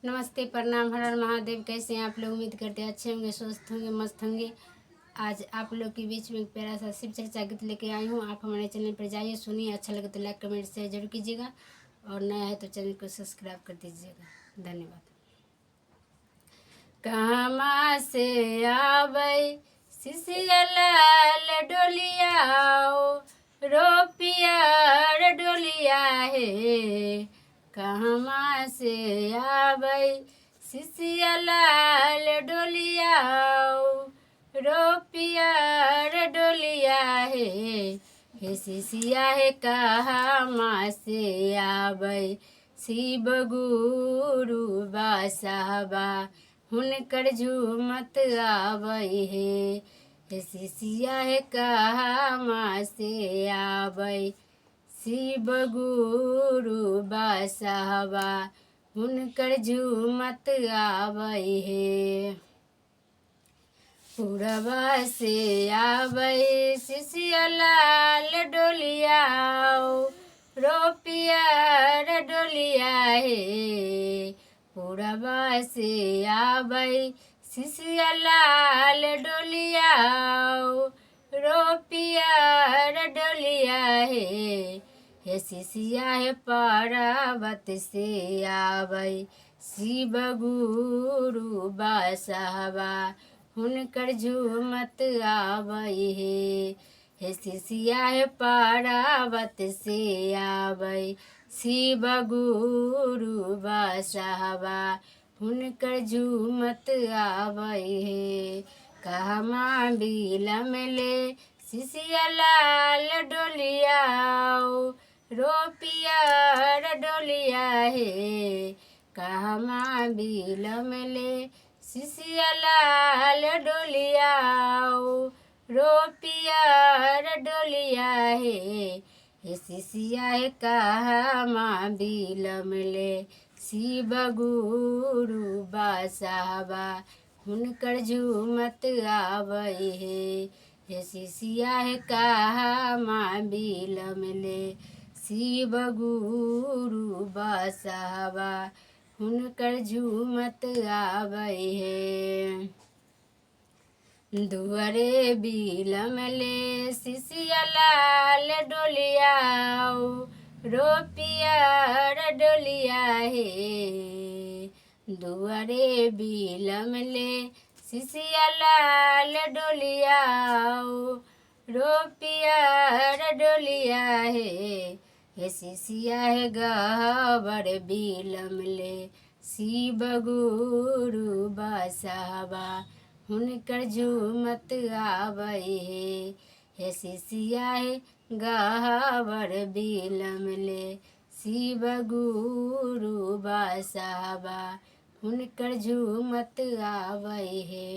नमस्ते, प्रणाम, हर हर महादेव। कैसे हैं आप लोग? उम्मीद करते हैं अच्छे होंगे, स्वस्थ होंगे, मस्त होंगे। आज आप लोग के बीच में एक प्यारा सा शिव चर्चा गीत लेके आई हूँ। आप हमारे चैनल पर जाइए, सुनिए। अच्छा लगे तो लाइक कमेंट शेयर जरूर कीजिएगा, और नया है तो चैनल को सब्सक्राइब कर दीजिएगा। धन्यवाद। कहवा से आबै शिशिया लाल डोलिया रोपिया डोलिया हे। कहवा से आबै शिशिया लाल डोलिया रोपिया डोलिया हे शिशिया हे कहवा से आबै शिव गुरु बासाबा हुनकर झूमत आबै हे शिशिया हे कहवा से आबै शिव गुरु बासाबा हुनकर झूमत आबै हे। पूरबा से आबै शिशिया लाल डोलिया रोपिया डोलिया हे। पूरबा से आबै शिशिया लाल डोलिया रोपिया डोलिया हे शिशिया हे पर्वत से आबै शिव गुरु बासाबा हुनकर झूमत आबै हे शिशिया हे पर्वत से आबै शिव गुरु बासाबा हुनकर झूमत आबै हे। कहवा बिलमले शिशिया लाल डोलिया रोपिया डोलिया हे। कहवा बिलमले शिशिया लाल डोलिया रोपिया डोलिया हे शिशिया हे कहवा बिलमले शिव गुरु बासाबा हुनकर झूमत आबै हे शिशिया हे कहवा बिलमले शिव गुरु बासाबा हुनकर झूमत आबै हे। दुआरे बिलमले शिशिया लाल डोलिया रोपिया डोलिया हे। दुआरे बिलमले शिशिया लाल डोलिया रोपिया डोलिया हे शिशिया हे गहवर बिलमले शिव गुरु बासाबा हुनकर झूमत आबै हे शिशिया हे गहवर बिलमले शिव गुरु बासाबा हुनकर झूमत आबै हे।